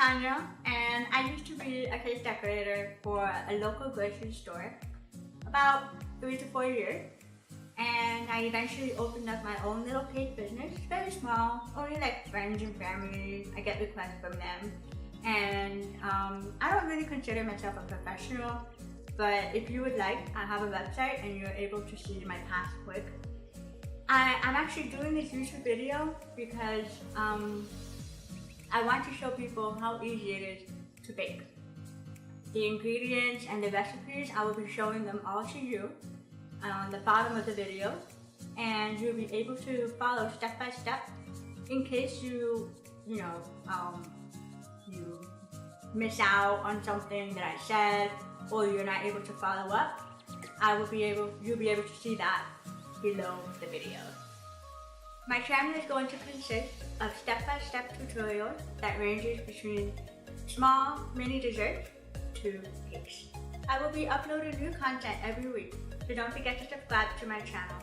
Tanya, and I used to be a cake decorator for a local grocery store about 3 to 4 years. And I eventually opened up my own little cake business, very small, only like friends and family. I get requests from them. And I don't really consider myself a professional, but if you would like, I have a website and you're able to see my past work. I'm actually doing this YouTube video because I want to show people how easy it is to bake. The ingredients and the recipes, I will be showing them all to you on the bottom of the video, and you'll be able to follow step by step in case you miss out on something that I said or you're not able to follow up. You'll be able to see that below the video. My channel is going to consist of step-by-step tutorials that ranges between small mini desserts to cakes. I will be uploading new content every week, so don't forget to subscribe to my channel.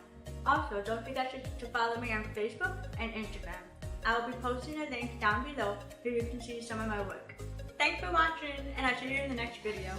Also, don't forget to follow me on Facebook and Instagram. I will be posting a link down below so you can see some of my work. Thanks for watching, and I'll see you in the next video.